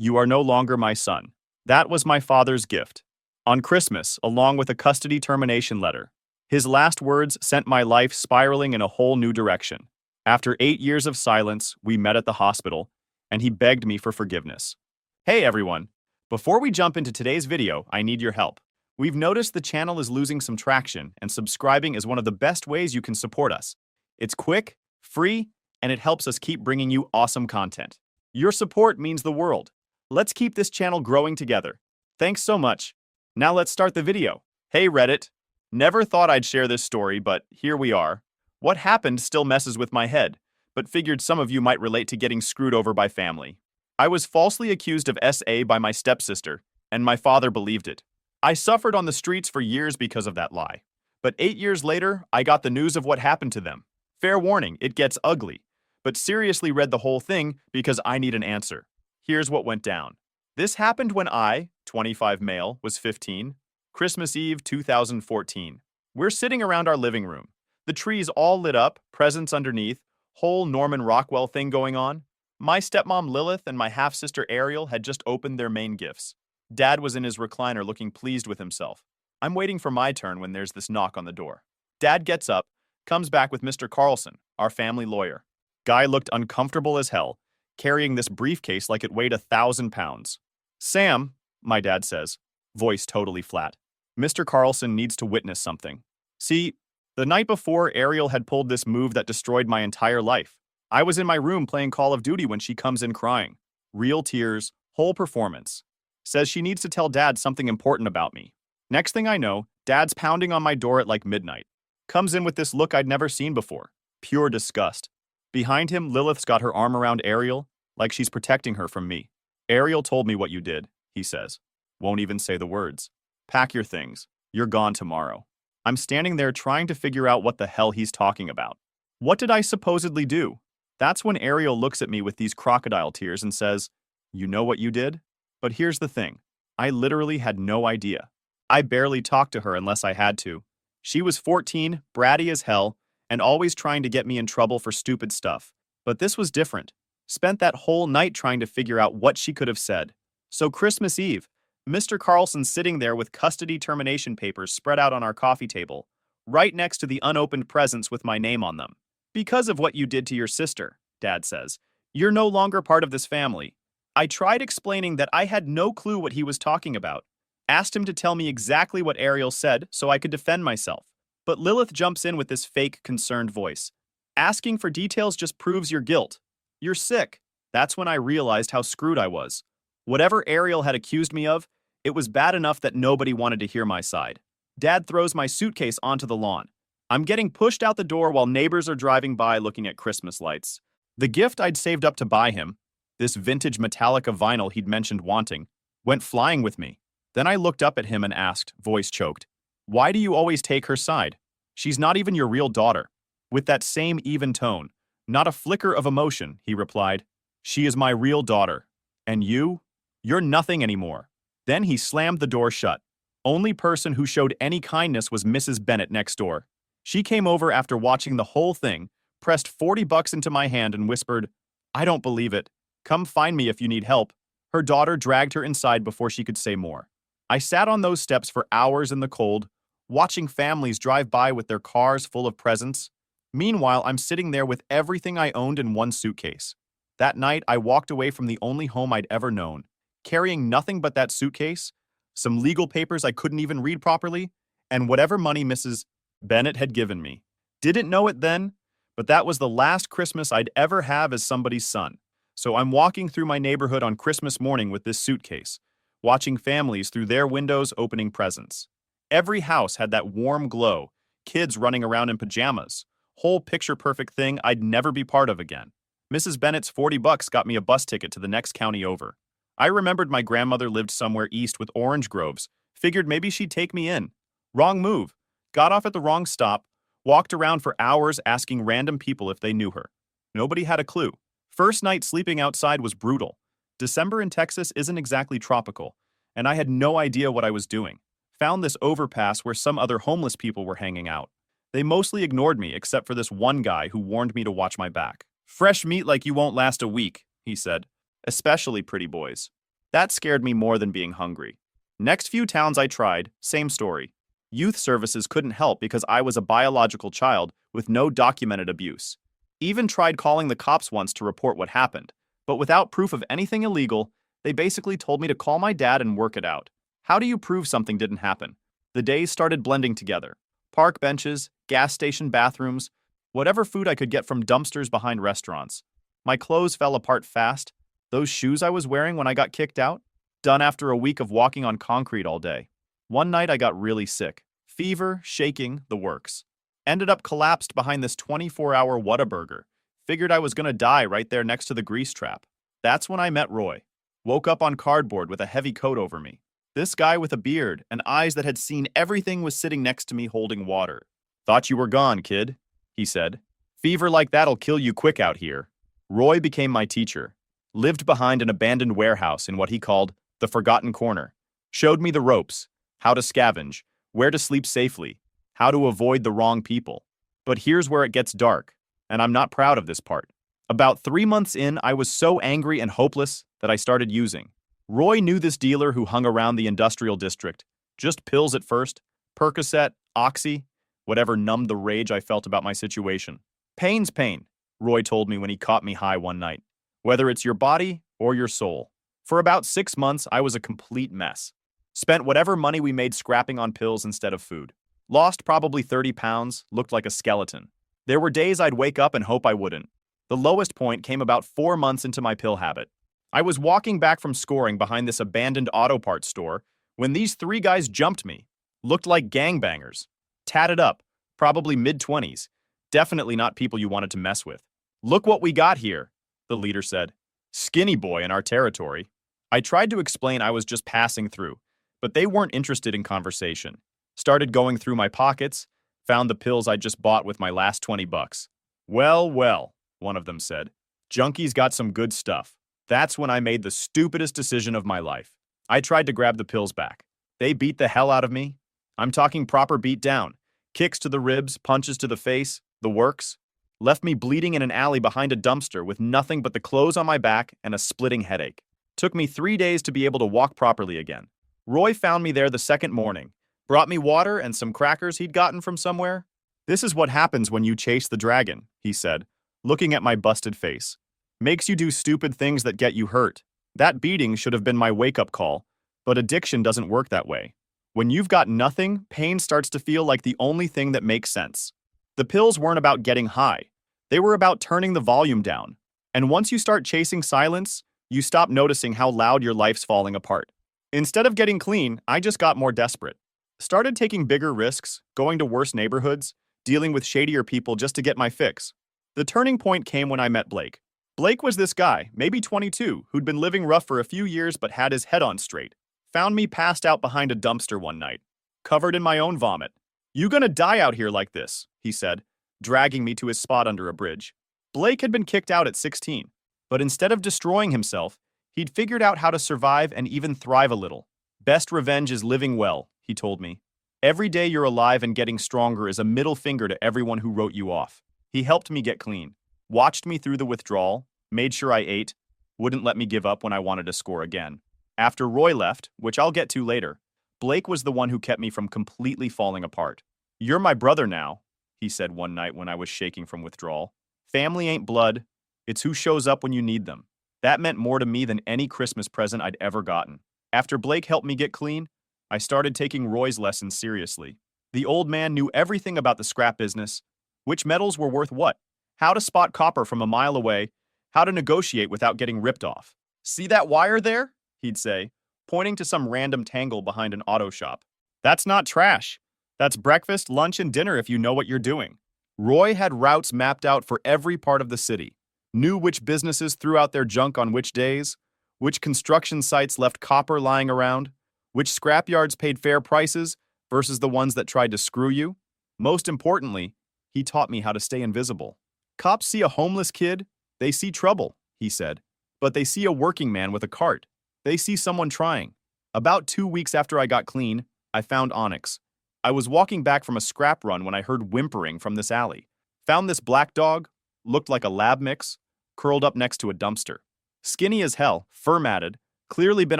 You are no longer my son. That was my father's gift. On Christmas, along with a custody termination letter. His last words sent my life spiraling in a whole new direction. After 8 years of silence, we met at the hospital, and he begged me for forgiveness. Hey everyone! Before we jump into today's video, I need your help. We've noticed the channel is losing some traction, and subscribing is one of the best ways you can support us. It's quick, free, and it helps us keep bringing you awesome content. Your support means the world. Let's keep this channel growing together. Thanks so much. Now let's start the video. Hey Reddit! Never thought I'd share this story, but here we are. What happened still messes with my head, but figured some of you might relate to getting screwed over by family. I was falsely accused of SA by my stepsister, and my father believed it. I suffered on the streets for years because of that lie. But 8 years later, I got the news of what happened to them. Fair warning, it gets ugly. But seriously read the whole thing because I need an answer. Here's what went down. This happened when I, 25 male, was 15. Christmas Eve 2014. We're sitting around our living room. The tree's all lit up, presents underneath, whole Norman Rockwell thing going on. My stepmom Lilith and my half-sister Ariel had just opened their main gifts. Dad was in his recliner looking pleased with himself. I'm waiting for my turn when there's this knock on the door. Dad gets up, comes back with Mr. Carlson, our family lawyer. Guy looked uncomfortable as hell, carrying this briefcase like it weighed 1,000 pounds. Sam, my dad says, voice totally flat. Mr. Carlson needs to witness something. See, the night before, Ariel had pulled this move that destroyed my entire life. I was in my room playing Call of Duty when she comes in crying. Real tears, whole performance. Says she needs to tell Dad something important about me. Next thing I know, Dad's pounding on my door at like midnight. Comes in with this look I'd never seen before. Pure disgust. Behind him, Lilith's got her arm around Ariel, like she's protecting her from me. Ariel told me what you did, he says. Won't even say the words. Pack your things. You're gone tomorrow. I'm standing there trying to figure out what the hell he's talking about. What did I supposedly do? That's when Ariel looks at me with these crocodile tears and says, You know what you did? But here's the thing. I literally had no idea. I barely talked to her unless I had to. She was 14, bratty as hell, and always trying to get me in trouble for stupid stuff. But this was different. Spent that whole night trying to figure out what she could have said. So Christmas Eve, Mr. Carlson sitting there with custody termination papers spread out on our coffee table, right next to the unopened presents with my name on them. Because of what you did to your sister, Dad says, you're no longer part of this family. I tried explaining that I had no clue what he was talking about. Asked him to tell me exactly what Ariel said so I could defend myself. But Lilith jumps in with this fake, concerned voice. Asking for details just proves your guilt. You're sick. That's when I realized how screwed I was. Whatever Ariel had accused me of, it was bad enough that nobody wanted to hear my side. Dad throws my suitcase onto the lawn. I'm getting pushed out the door while neighbors are driving by looking at Christmas lights. The gift I'd saved up to buy him, this vintage Metallica vinyl he'd mentioned wanting, went flying with me. Then I looked up at him and asked, voice choked, Why do you always take her side? She's not even your real daughter. With that same even tone, not a flicker of emotion, he replied, She is my real daughter. And you? You're nothing anymore. Then he slammed the door shut. Only person who showed any kindness was Mrs. Bennett next door. She came over after watching the whole thing, pressed $40 into my hand and whispered, I don't believe it. Come find me if you need help. Her daughter dragged her inside before she could say more. I sat on those steps for hours in the cold, watching families drive by with their cars full of presents. Meanwhile, I'm sitting there with everything I owned in one suitcase. That night, I walked away from the only home I'd ever known, carrying nothing but that suitcase, some legal papers I couldn't even read properly, and whatever money Mrs. Bennett had given me. Didn't know it then, but that was the last Christmas I'd ever have as somebody's son. So I'm walking through my neighborhood on Christmas morning with this suitcase, watching families through their windows opening presents. Every house had that warm glow, kids running around in pajamas, whole picture-perfect thing I'd never be part of again. Mrs. Bennett's $40 got me a bus ticket to the next county over. I remembered my grandmother lived somewhere east with orange groves, figured maybe she'd take me in. Wrong move. Got off at the wrong stop, walked around for hours asking random people if they knew her. Nobody had a clue. First night sleeping outside was brutal. December in Texas isn't exactly tropical, and I had no idea what I was doing. Found this overpass where some other homeless people were hanging out. They mostly ignored me except for this one guy who warned me to watch my back. Fresh meat like you won't last a week, he said. Especially pretty boys. That scared me more than being hungry. Next few towns I tried, same story. Youth services couldn't help because I was a biological child with no documented abuse. Even tried calling the cops once to report what happened, but without proof of anything illegal, they basically told me to call my dad and work it out. How do you prove something didn't happen? The days started blending together. Park benches, gas station bathrooms, whatever food I could get from dumpsters behind restaurants. My clothes fell apart fast. Those shoes I was wearing when I got kicked out? Done after a week of walking on concrete all day. One night I got really sick. Fever, shaking, the works. Ended up collapsed behind this 24-hour Whataburger. Figured I was gonna die right there next to the grease trap. That's when I met Roy. Woke up on cardboard with a heavy coat over me. This guy with a beard and eyes that had seen everything was sitting next to me holding water. "Thought you were gone, kid," he said. "Fever like that'll kill you quick out here." Roy became my teacher. Lived behind an abandoned warehouse in what he called the forgotten corner. Showed me the ropes, how to scavenge, where to sleep safely, how to avoid the wrong people. But here's where it gets dark, and I'm not proud of this part. About 3 months in, I was so angry and hopeless that I started using. Roy knew this dealer who hung around the industrial district. Just pills at first, Percocet, Oxy, whatever numbed the rage I felt about my situation. "Pain's pain," Roy told me when he caught me high one night. "Whether it's your body or your soul." For about 6 months, I was a complete mess. Spent whatever money we made scrapping on pills instead of food. Lost probably 30 pounds, looked like a skeleton. There were days I'd wake up and hope I wouldn't. The lowest point came about 4 months into my pill habit. I was walking back from scoring behind this abandoned auto parts store when these 3 guys jumped me. Looked like gangbangers. Tatted up, probably mid-20s. Definitely not people you wanted to mess with. "Look what we got here," the leader said. "Skinny boy in our territory." I tried to explain I was just passing through, but they weren't interested in conversation. Started going through my pockets, found the pills I just bought with my last 20 bucks. "Well, well," one of them said. "Junkies got some good stuff." That's when I made the stupidest decision of my life. I tried to grab the pills back. They beat the hell out of me. I'm talking proper beat down. Kicks to the ribs, punches to the face, the works. Left me bleeding in an alley behind a dumpster with nothing but the clothes on my back and a splitting headache. Took me 3 days to be able to walk properly again. Roy found me there the second morning. Brought me water and some crackers he'd gotten from somewhere. "This is what happens when you chase the dragon," he said, looking at my busted face. "Makes you do stupid things that get you hurt. That beating should have been my wake-up call, but addiction doesn't work that way. When you've got nothing, pain starts to feel like the only thing that makes sense." The pills weren't about getting high. They were about turning the volume down. And once you start chasing silence, you stop noticing how loud your life's falling apart. Instead of getting clean, I just got more desperate. Started taking bigger risks, going to worse neighborhoods, dealing with shadier people just to get my fix. The turning point came when I met Blake. Blake was this guy, maybe 22, who'd been living rough for a few years but had his head on straight. Found me passed out behind a dumpster one night, covered in my own vomit. "You gonna die out here like this," he said, dragging me to his spot under a bridge. Blake had been kicked out at 16, but instead of destroying himself, he'd figured out how to survive and even thrive a little. "Best revenge is living well," he told me. "Every day you're alive and getting stronger is a middle finger to everyone who wrote you off." He helped me get clean, watched me through the withdrawal, made sure I ate, wouldn't let me give up when I wanted to score again. After Roy left, which I'll get to later, Blake was the one who kept me from completely falling apart. "You're my brother now," he said one night when I was shaking from withdrawal. "Family ain't blood, it's who shows up when you need them." That meant more to me than any Christmas present I'd ever gotten. After Blake helped me get clean, I started taking Roy's lessons seriously. The old man knew everything about the scrap business, which metals were worth what, how to spot copper from a mile away, how to negotiate without getting ripped off. "See that wire there?" he'd say, pointing to some random tangle behind an auto shop. "That's not trash. That's breakfast, lunch, and dinner if you know what you're doing." Roy had routes mapped out for every part of the city, knew which businesses threw out their junk on which days, which construction sites left copper lying around, which scrapyards paid fair prices versus the ones that tried to screw you. Most importantly, he taught me how to stay invisible. "Cops see a homeless kid, they see trouble," he said, "but they see a working man with a cart. They see someone trying." About 2 weeks after I got clean, I found Onyx. I was walking back from a scrap run when I heard whimpering from this alley. Found this black dog, looked like a lab mix, curled up next to a dumpster. Skinny as hell, fur matted, Clearly been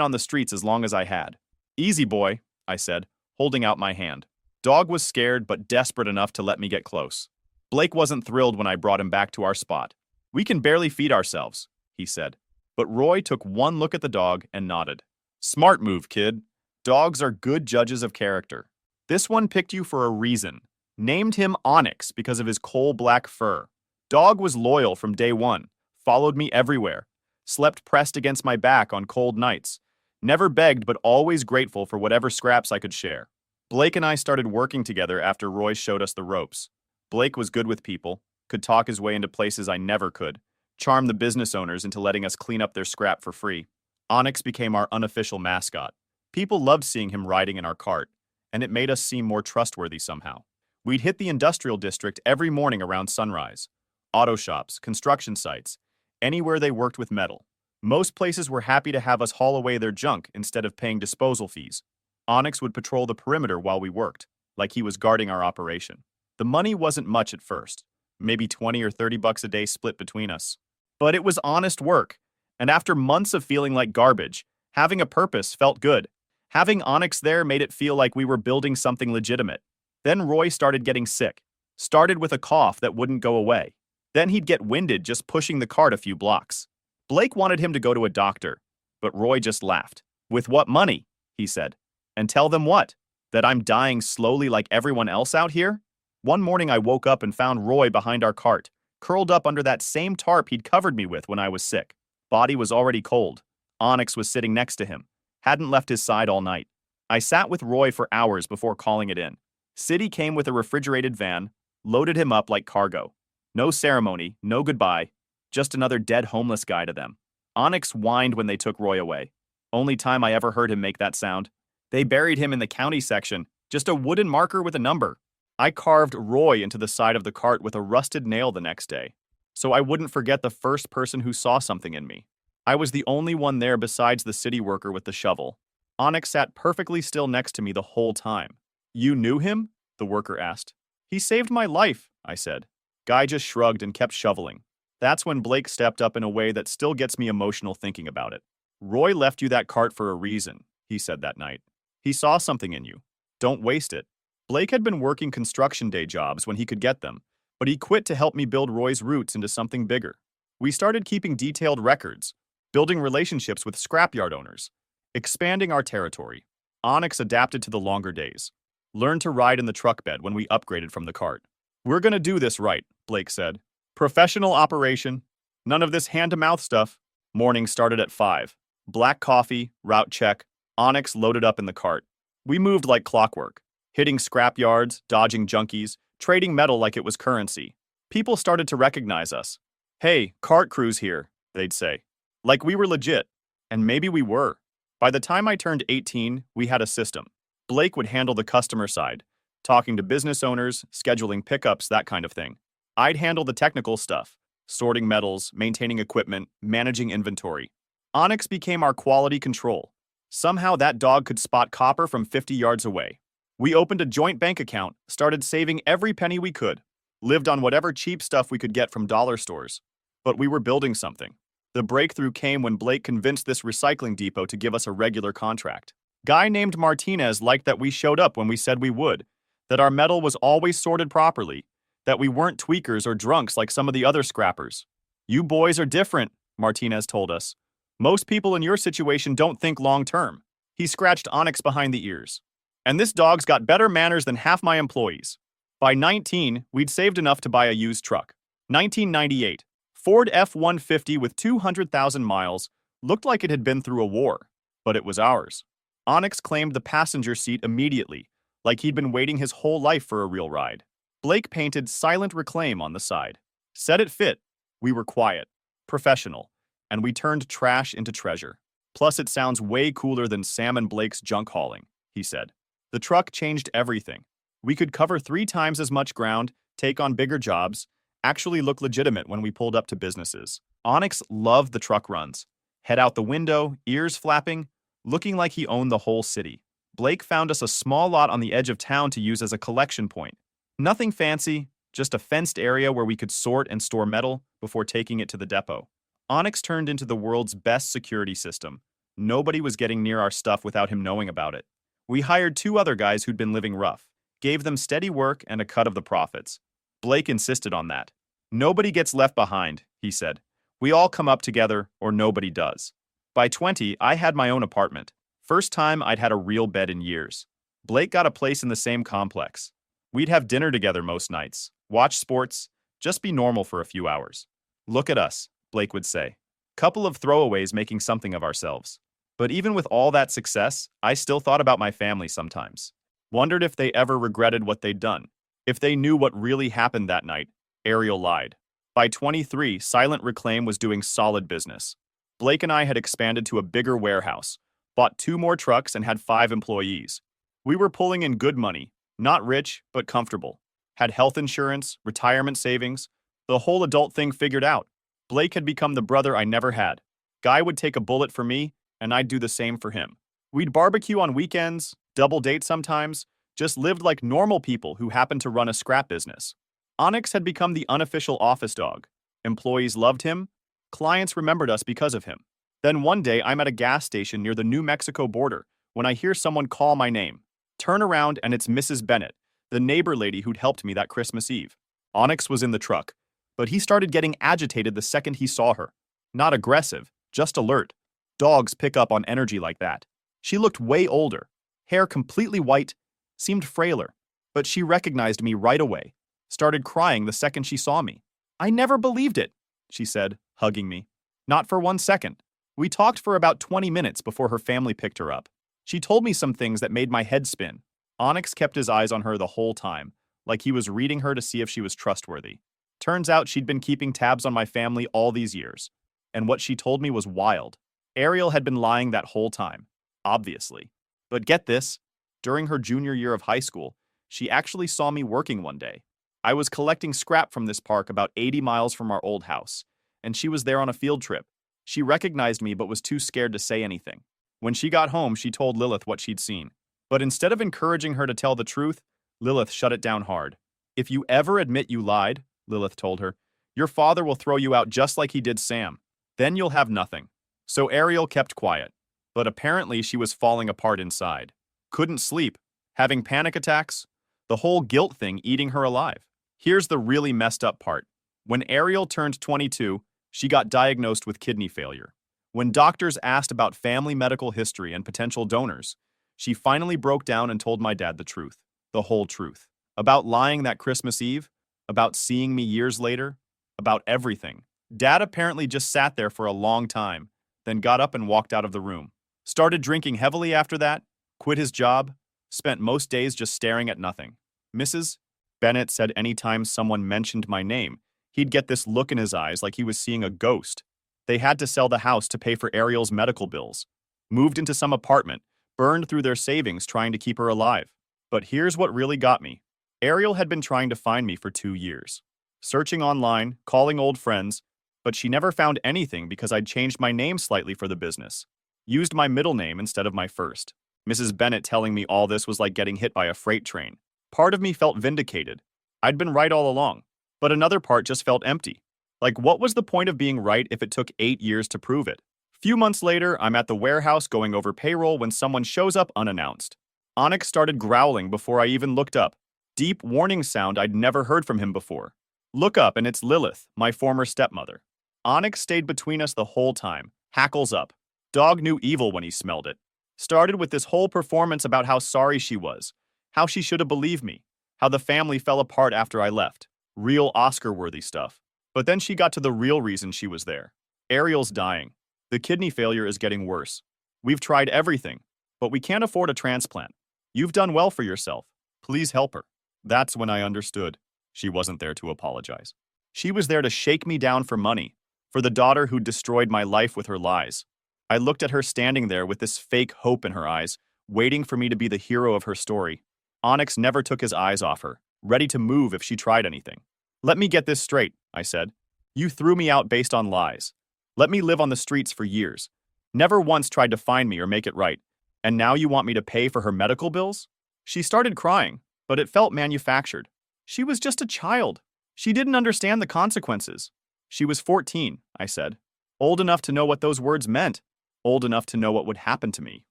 on the streets as long as I had. Easy, boy, I said, holding out my hand. Dog was scared but desperate enough to let me get close. Blake wasn't thrilled when I brought him back to our spot. We can barely feed ourselves, he said. But Roy took one look at the dog and nodded. Smart move, kid. Dogs are good judges of character. This one picked you for a reason. Named him Onyx because of his coal-black fur. Dog was loyal from day one, followed me everywhere, slept pressed against my back on cold nights, never begged but always grateful for whatever scraps I could share. Blake and I started working together after Roy showed us the ropes. Blake was good with people, could talk his way into places I never could, charm the business owners into letting us clean up their scrap for free. Onyx became our unofficial mascot. People loved seeing him riding in our cart, and it made us seem more trustworthy somehow. We'd hit the industrial district every morning around sunrise. Auto shops, construction sites, anywhere they worked with metal. Most places were happy to have us haul away their junk instead of paying disposal fees. Onyx would patrol the perimeter while we worked, like he was guarding our operation. The money wasn't much at first, maybe 20 or 30 bucks a day split between us. But it was honest work, and after months of feeling like garbage, having a purpose felt good. Having Onyx there made it feel like we were building something legitimate. Then Roy started getting sick. Started with a cough that wouldn't go away. Then he'd get winded just pushing the cart a few blocks. Blake wanted him to go to a doctor, but Roy just laughed. With what money? He said. And tell them what? That I'm dying slowly like everyone else out here? One morning I woke up and found Roy behind our cart, curled up under that same tarp he'd covered me with when I was sick. Body was already cold. Onyx was sitting next to him. Hadn't left his side all night. I sat with Roy for hours before calling it in. City came with a refrigerated van, loaded him up like cargo. No ceremony, no goodbye, just another dead homeless guy to them. Onyx whined when they took Roy away. Only time I ever heard him make that sound. They buried him in the county section, just a wooden marker with a number. I carved Roy into the side of the cart with a rusted nail the next day, so I wouldn't forget the first person who saw something in me. I was the only one there besides the city worker with the shovel. Onyx sat perfectly still next to me the whole time. You knew him? The worker asked. He saved my life, I said. Guy just shrugged and kept shoveling. That's when Blake stepped up in a way that still gets me emotional thinking about it. Roy left you that cart for a reason, he said that night. He saw something in you. Don't waste it. Blake had been working construction day jobs when he could get them, but he quit to help me build Roy's roots into something bigger. We started keeping detailed records, building relationships with scrapyard owners, expanding our territory. Onyx adapted to the longer days. Learned to ride in the truck bed when we upgraded from the cart. We're gonna do this right, Blake said. Professional operation. None of this hand-to-mouth stuff. Morning started at 5. Black coffee, route check. Onyx loaded up in the cart. We moved like clockwork, hitting scrapyards, dodging junkies, trading metal like it was currency. People started to recognize us. Hey, cart crew's here, they'd say. Like we were legit. And maybe we were. By the time I turned 18, we had a system. Blake would handle the customer side, talking to business owners, scheduling pickups, that kind of thing. I'd handle the technical stuff, sorting metals, maintaining equipment, managing inventory. Onyx became our quality control. Somehow that dog could spot copper from 50 yards away. We opened a joint bank account, started saving every penny we could, lived on whatever cheap stuff we could get from dollar stores. But we were building something. The breakthrough came when Blake convinced this recycling depot to give us a regular contract. Guy named Martinez liked that we showed up when we said we would, that our metal was always sorted properly, that we weren't tweakers or drunks like some of the other scrappers. You boys are different, Martinez told us. Most people in your situation don't think long-term. He scratched Onyx behind the ears. And this dog's got better manners than half my employees. By 19, we'd saved enough to buy a used truck. 1998. Ford F-150 with 200,000 miles, looked like it had been through a war, but it was ours. Onyx claimed the passenger seat immediately, like he'd been waiting his whole life for a real ride. Blake painted Silent Reclaim on the side. Said it fit. We were quiet, professional, and we turned trash into treasure. Plus it sounds way cooler than Sam and Blake's junk hauling, he said. The truck changed everything. We could cover 3 times as much ground, take on bigger jobs, actually look legitimate when we pulled up to businesses. Onyx loved the truck runs. Head out the window, ears flapping, looking like he owned the whole city. Blake found us a small lot on the edge of town to use as a collection point. Nothing fancy, just a fenced area where we could sort and store metal before taking it to the depot. Onyx turned into the world's best security system, Nobody was getting near our stuff without him knowing about it. We hired 2 other guys who'd been living rough, gave them steady work and a cut of the profits. Blake insisted on that. Nobody gets left behind, he said. We all come up together, or nobody does. By 20, I had my own apartment. First time I'd had a real bed in years. Blake got a place in the same complex. We'd have dinner together most nights, watch sports, just be normal for a few hours. Look at us, Blake would say. Couple of throwaways making something of ourselves. But even with all that success, I still thought about my family sometimes. Wondered if they ever regretted what they'd done. If they knew what really happened that night. Ariel lied. By 23, Silent Reclaim was doing solid business. Blake and I had expanded to a bigger warehouse, bought 2 more trucks and had 5 employees. We were pulling in good money, not rich, but comfortable. Had health insurance, retirement savings, the whole adult thing figured out. Blake had become the brother I never had. Guy would take a bullet for me, and I'd do the same for him. We'd barbecue on weekends, double date sometimes, just lived like normal people who happened to run a scrap business. Onyx had become the unofficial office dog. Employees loved him. Clients remembered us because of him. Then one day I'm at a gas station near the New Mexico border when I hear someone call my name. Turn around and it's Mrs. Bennett, the neighbor lady who'd helped me that Christmas Eve. Onyx was in the truck, but he started getting agitated the second he saw her. Not aggressive, just alert. Dogs pick up on energy like that. She looked way older, hair completely white, seemed frailer, but she recognized me right away. Started crying the second she saw me. I never believed it, she said, hugging me. Not for 1 second. We talked for about 20 minutes before her family picked her up. She told me some things that made my head spin. Onyx kept his eyes on her the whole time, like he was reading her to see if she was trustworthy. Turns out she'd been keeping tabs on my family all these years. And what she told me was wild. Ariel had been lying that whole time, obviously. But get this, during her junior year of high school, she actually saw me working one day. I was collecting scrap from this park about 80 miles from our old house, and she was there on a field trip. She recognized me but was too scared to say anything. When she got home, she told Lilith what she'd seen. But instead of encouraging her to tell the truth, Lilith shut it down hard. If you ever admit you lied, Lilith told her, your father will throw you out just like he did Sam. Then you'll have nothing. So Ariel kept quiet. But apparently she was falling apart inside. Couldn't sleep, having panic attacks, the whole guilt thing eating her alive. Here's the really messed up part. When Ariel turned 22, she got diagnosed with kidney failure. When doctors asked about family medical history and potential donors, she finally broke down and told my dad the truth, the whole truth. About lying that Christmas Eve, about seeing me years later, about everything. Dad apparently just sat there for a long time, then got up and walked out of the room. Started drinking heavily after that, quit his job, spent most days just staring at nothing. Mrs. Bennett said anytime someone mentioned my name, he'd get this look in his eyes like he was seeing a ghost. They had to sell the house to pay for Ariel's medical bills. Moved into some apartment, burned through their savings trying to keep her alive. But here's what really got me. Ariel had been trying to find me for 2 years. Searching online, calling old friends, but she never found anything because I'd changed my name slightly for the business. Used my middle name instead of my first. Mrs. Bennett telling me all this was like getting hit by a freight train. Part of me felt vindicated. I'd been right all along. But another part just felt empty. Like, what was the point of being right if it took 8 years to prove it? Few months later, I'm at the warehouse going over payroll when someone shows up unannounced. Onyx started growling before I even looked up. Deep warning sound I'd never heard from him before. Look up and it's Lilith, my former stepmother. Onyx stayed between us the whole time, hackles up. Dog knew evil when he smelled it. Started with this whole performance about how sorry she was, how she should have believed me, how the family fell apart after I left. Real Oscar-worthy stuff. But then she got to the real reason she was there. Ariel's dying. The kidney failure is getting worse. We've tried everything, but we can't afford a transplant. You've done well for yourself. Please help her. That's when I understood. She wasn't there to apologize. She was there to shake me down for money, for the daughter who destroyed my life with her lies. I looked at her standing there with this fake hope in her eyes, waiting for me to be the hero of her story. Onyx never took his eyes off her, ready to move if she tried anything. Let me get this straight, I said. You threw me out based on lies. Let me live on the streets for years. Never once tried to find me or make it right. And now you want me to pay for her medical bills? She started crying, but it felt manufactured. She was just a child. She didn't understand the consequences. She was 14, I said. Old enough to know what those words meant. old enough to know what would happen to me.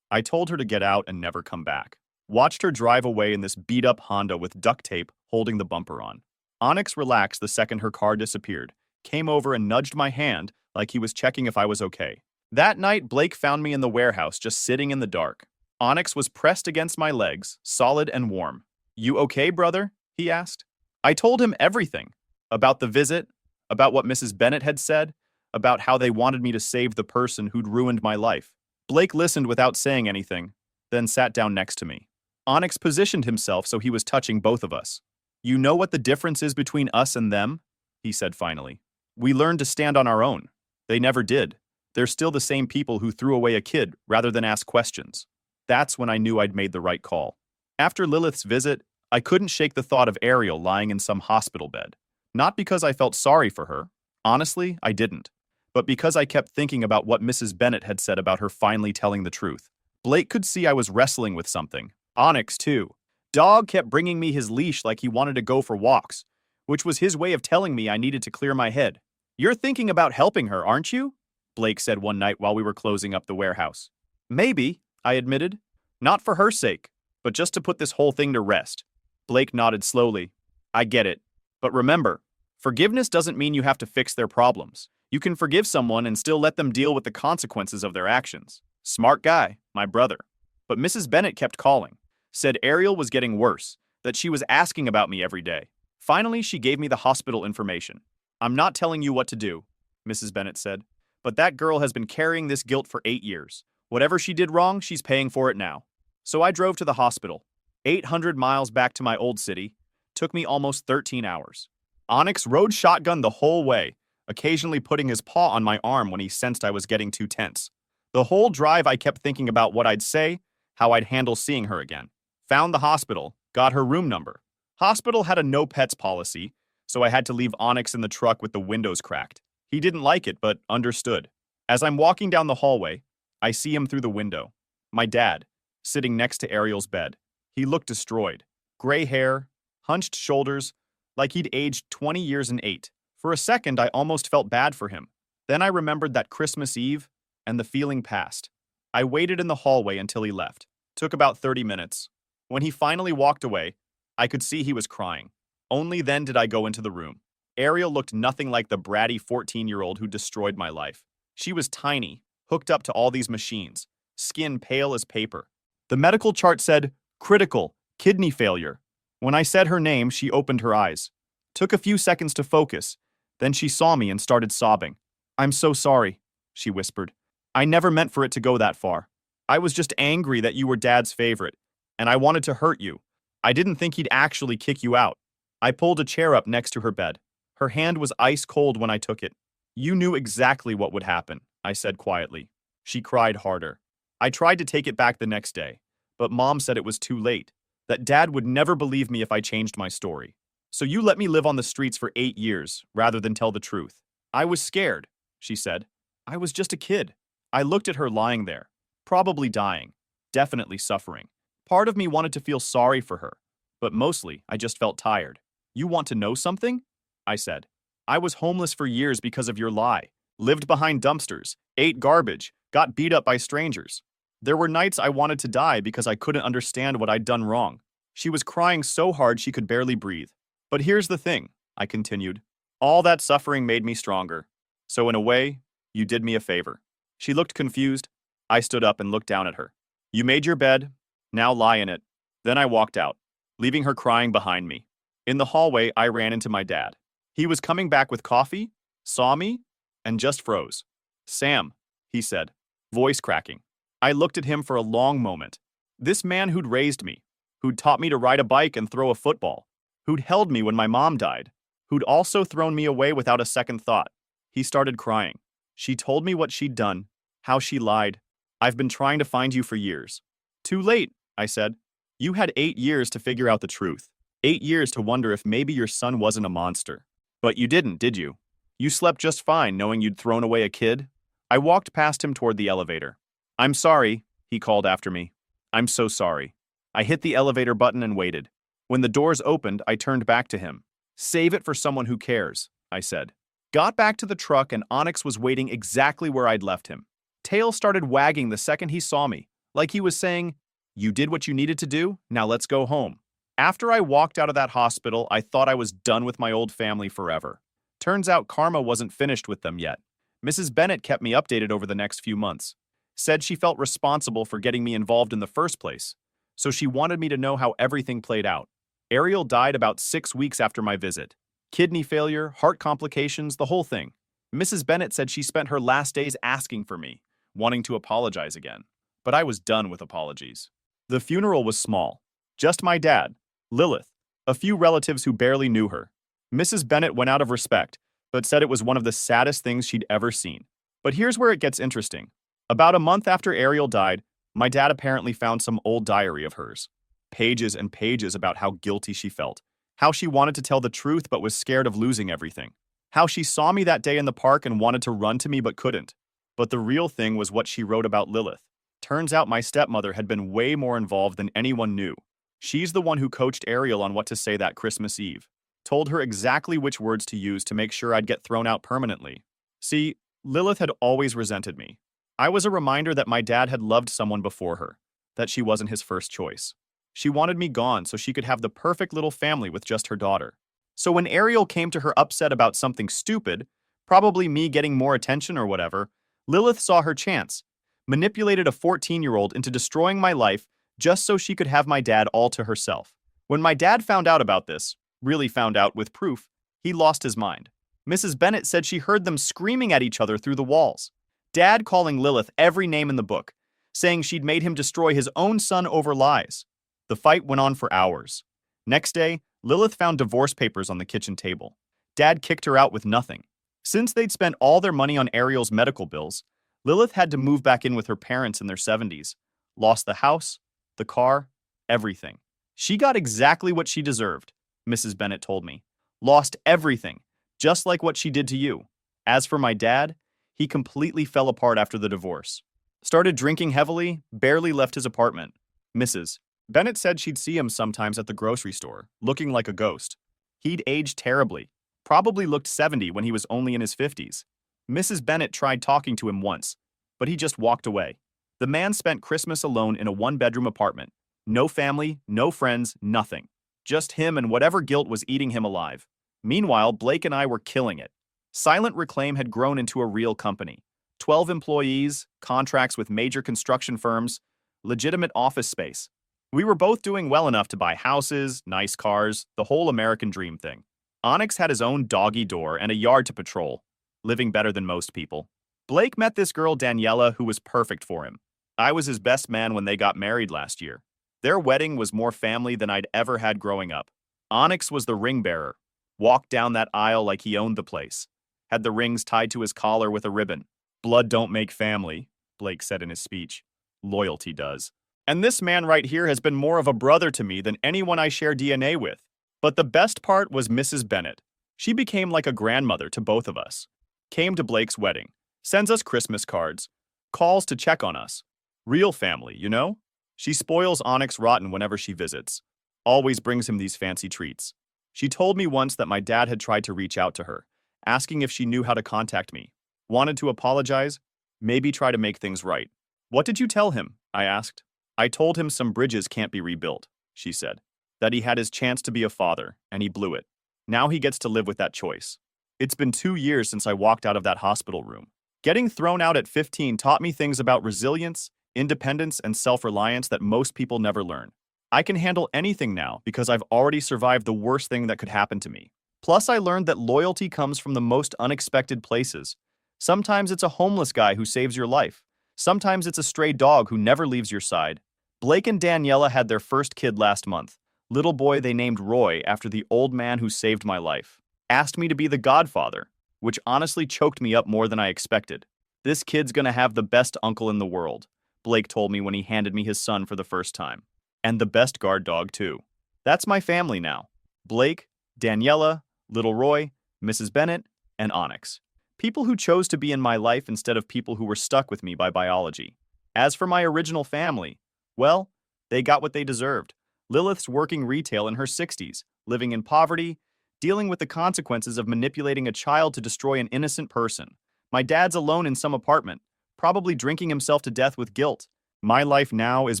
I told her to get out and never come back. Watched her drive away in this beat-up Honda with duct tape holding the bumper on. Onyx relaxed the second her car disappeared, came over and nudged my hand like he was checking if I was okay. That night, Blake found me in the warehouse just sitting in the dark. Onyx was pressed against my legs, solid and warm. "You okay, brother?" he asked. I told him everything. About the visit, about what Mrs. Bennet had said, about how they wanted me to save the person who'd ruined my life. Blake listened without saying anything, then sat down next to me. Onyx positioned himself so he was touching both of us. "You know what the difference is between us and them?" he said finally. "We learned to stand on our own. They never did. They're still the same people who threw away a kid rather than ask questions." That's when I knew I'd made the right call. After Lilith's visit, I couldn't shake the thought of Ariel lying in some hospital bed. Not because I felt sorry for her. Honestly, I didn't. But because I kept thinking about what Mrs. Bennet had said about her finally telling the truth. Blake could see I was wrestling with something. Onyx, too. Dog kept bringing me his leash like he wanted to go for walks, which was his way of telling me I needed to clear my head. "You're thinking about helping her, aren't you?" Blake said one night while we were closing up the warehouse. "Maybe," I admitted. "Not for her sake, but just to put this whole thing to rest." Blake nodded slowly. "I get it. But remember, forgiveness doesn't mean you have to fix their problems. You can forgive someone and still let them deal with the consequences of their actions." Smart guy, my brother. But Mrs. Bennet kept calling. Said Ariel was getting worse, that she was asking about me every day. Finally, she gave me the hospital information. "I'm not telling you what to do," Mrs. Bennet said, "but that girl has been carrying this guilt for 8 years. Whatever she did wrong, she's paying for it now." So I drove to the hospital. 800 miles back to my old city. Took me almost 13 hours. Onyx rode shotgun the whole way, occasionally putting his paw on my arm when he sensed I was getting too tense. The whole drive I kept thinking about what I'd say, how I'd handle seeing her again. Found the hospital, got her room number. Hospital had a no pets policy, so I had to leave Onyx in the truck with the windows cracked. He didn't like it, but understood. As I'm walking down the hallway, I see him through the window. My dad, sitting next to Ariel's bed. He looked destroyed. Gray hair, hunched shoulders, like he'd aged 20 years and 8. For a second, I almost felt bad for him. Then I remembered that Christmas Eve, and the feeling passed. I waited in the hallway until he left. Took about 30 minutes. When he finally walked away, I could see he was crying. Only then did I go into the room. Ariel looked nothing like the bratty 14-year-old who destroyed my life. She was tiny, hooked up to all these machines, skin pale as paper. The medical chart said, "Critical, kidney failure." When I said her name, she opened her eyes. Took a few seconds to focus. Then she saw me and started sobbing. "I'm so sorry," she whispered. "I never meant for it to go that far. I was just angry that you were Dad's favorite, and I wanted to hurt you. I didn't think he'd actually kick you out." I pulled a chair up next to her bed. Her hand was ice cold when I took it. "You knew exactly what would happen," I said quietly. She cried harder. I tried to take it back the next day, but Mom said it was too late, that Dad would never believe me if I changed my story. "So you let me live on the streets for 8 years, rather than tell the truth." "I was scared," she said. "I was just a kid." I looked at her lying there, probably dying, definitely suffering. Part of me wanted to feel sorry for her, but mostly I just felt tired. "You want to know something?" I said. "I was homeless for years because of your lie. Lived behind dumpsters, ate garbage, got beat up by strangers. There were nights I wanted to die because I couldn't understand what I'd done wrong." She was crying so hard she could barely breathe. "But here's the thing," I continued. "All that suffering made me stronger. So in a way, you did me a favor." She looked confused. I stood up and looked down at her. "You made your bed. Now lie in it." Then I walked out, leaving her crying behind me. In the hallway, I ran into my dad. He was coming back with coffee, saw me, and just froze. "Sam," he said, voice cracking. I looked at him for a long moment. This man who'd raised me, who'd taught me to ride a bike and throw a football, who'd held me when my mom died, who'd also thrown me away without a second thought. He started crying. "She told me what she'd done, how she lied. I've been trying to find you for years." "Too late," I said. "You had 8 years to figure out the truth. 8 years to wonder if maybe your son wasn't a monster. But you didn't, did you? You slept just fine knowing you'd thrown away a kid." I walked past him toward the elevator. "I'm sorry," he called after me. "I'm so sorry." I hit the elevator button and waited. When the doors opened, I turned back to him. "Save it for someone who cares," I said. Got back to the truck and Onyx was waiting exactly where I'd left him. Tail started wagging the second he saw me, like he was saying, "You did what you needed to do, now let's go home." After I walked out of that hospital, I thought I was done with my old family forever. Turns out karma wasn't finished with them yet. Mrs. Bennett kept me updated over the next few months. Said she felt responsible for getting me involved in the first place, so she wanted me to know how everything played out. Ariel died about 6 weeks after my visit. Kidney failure, heart complications, the whole thing. Mrs. Bennett said she spent her last days asking for me, wanting to apologize again. But I was done with apologies. The funeral was small. Just my dad, Lilith, a few relatives who barely knew her. Mrs. Bennett went out of respect, but said it was one of the saddest things she'd ever seen. But here's where it gets interesting. About a month after Ariel died, my dad apparently found some old diary of hers. Pages and pages about how guilty she felt, how she wanted to tell the truth but was scared of losing everything, how she saw me that day in the park and wanted to run to me but couldn't. But the real thing was what she wrote about Lilith. Turns out my stepmother had been way more involved than anyone knew. She's the one who coached Ariel on what to say that Christmas Eve. Told her exactly which words to use to make sure I'd get thrown out permanently. See, Lilith had always resented me. I was a reminder that my dad had loved someone before her, that she wasn't his first choice. She wanted me gone so she could have the perfect little family with just her daughter. So when Ariel came to her upset about something stupid, probably me getting more attention or whatever, Lilith saw her chance, manipulated a 14-year-old into destroying my life just so she could have my dad all to herself. When my dad found out about this, really found out with proof, he lost his mind. Mrs. Bennett said she heard them screaming at each other through the walls. Dad calling Lilith every name in the book, saying she'd made him destroy his own son over lies. The fight went on for hours. Next day, Lilith found divorce papers on the kitchen table. Dad kicked her out with nothing. Since they'd spent all their money on Ariel's medical bills, Lilith had to move back in with her parents in their 70s. Lost the house, the car, everything. She got exactly what she deserved, Mrs. Bennett told me. Lost everything, just like what she did to you. As for my dad, he completely fell apart after the divorce. Started drinking heavily, barely left his apartment. Mrs. Bennett said she'd see him sometimes at the grocery store, looking like a ghost. He'd aged terribly, probably looked 70 when he was only in his 50s. Mrs. Bennett tried talking to him once, but he just walked away. The man spent Christmas alone in a one-bedroom apartment. No family, no friends, nothing. Just him and whatever guilt was eating him alive. Meanwhile, Blake and I were killing it. Silent Reclaim had grown into a real company. 12 employees, contracts with major construction firms, legitimate office space. We were both doing well enough to buy houses, nice cars, the whole American dream thing. Onyx had his own doggy door and a yard to patrol, living better than most people. Blake met this girl Daniela who was perfect for him. I was his best man when they got married last year. Their wedding was more family than I'd ever had growing up. Onyx was the ring bearer. Walked down that aisle like he owned the place. Had the rings tied to his collar with a ribbon. Blood don't make family, Blake said in his speech. Loyalty does. And this man right here has been more of a brother to me than anyone I share DNA with. But the best part was Mrs. Bennett. She became like a grandmother to both of us. Came to Blake's wedding. Sends us Christmas cards. Calls to check on us. Real family, you know? She spoils Onyx rotten whenever she visits. Always brings him these fancy treats. She told me once that my dad had tried to reach out to her, asking if she knew how to contact me. Wanted to apologize, maybe try to make things right. What did you tell him? I asked. I told him some bridges can't be rebuilt, she said. That he had his chance to be a father, and he blew it. Now he gets to live with that choice. It's been 2 years since I walked out of that hospital room. Getting thrown out at 15 taught me things about resilience, independence, and self-reliance that most people never learn. I can handle anything now because I've already survived the worst thing that could happen to me. Plus, I learned that loyalty comes from the most unexpected places. Sometimes it's a homeless guy who saves your life. Sometimes it's a stray dog who never leaves your side. Blake and Daniela had their first kid last month. Little boy they named Roy after the old man who saved my life. Asked me to be the godfather, which honestly choked me up more than I expected. This kid's gonna have the best uncle in the world, Blake told me when he handed me his son for the first time. And the best guard dog, too. That's my family now. Blake, Daniela, little Roy, Mrs. Bennett, and Onyx. People who chose to be in my life instead of people who were stuck with me by biology. As for my original family, well, they got what they deserved. Lilith's working retail in her 60s, living in poverty, dealing with the consequences of manipulating a child to destroy an innocent person. My dad's alone in some apartment, probably drinking himself to death with guilt. My life now is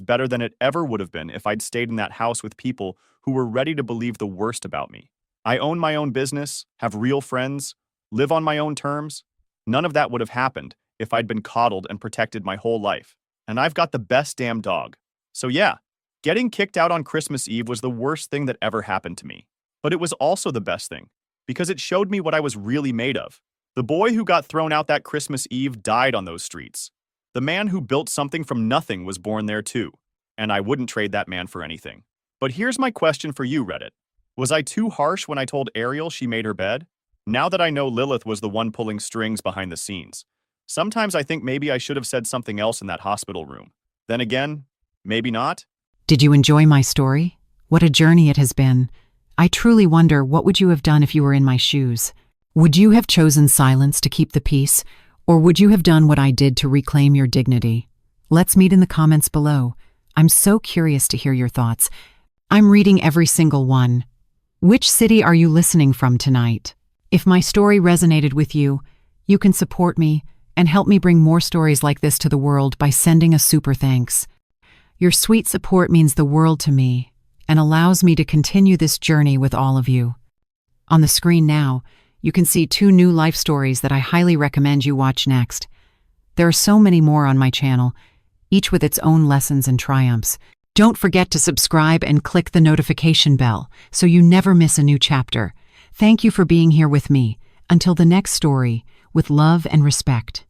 better than it ever would have been if I'd stayed in that house with people who were ready to believe the worst about me. I own my own business, have real friends, live on my own terms. None of that would have happened if I'd been coddled and protected my whole life. And I've got the best damn dog. So yeah, getting kicked out on Christmas Eve was the worst thing that ever happened to me. But it was also the best thing, because it showed me what I was really made of. The boy who got thrown out that Christmas Eve died on those streets. The man who built something from nothing was born there too, and I wouldn't trade that man for anything. But here's my question for you, Reddit. Was I too harsh when I told Ariel she made her bed? Now that I know Lilith was the one pulling strings behind the scenes, sometimes I think maybe I should have said something else in that hospital room. Then again, maybe not. Did you enjoy my story? What a journey it has been. I truly wonder, what would you have done if you were in my shoes? Would you have chosen silence to keep the peace, or would you have done what I did to reclaim your dignity? Let's meet in the comments below. I'm so curious to hear your thoughts. I'm reading every single one. Which city are you listening from tonight? If my story resonated with you, you can support me and help me bring more stories like this to the world by sending a super thanks. Your sweet support means the world to me and allows me to continue this journey with all of you. On the screen now, you can see 2 new life stories that I highly recommend you watch next. There are so many more on my channel, each with its own lessons and triumphs. Don't forget to subscribe and click the notification bell so you never miss a new chapter. Thank you for being here with me. Until the next story, with love and respect.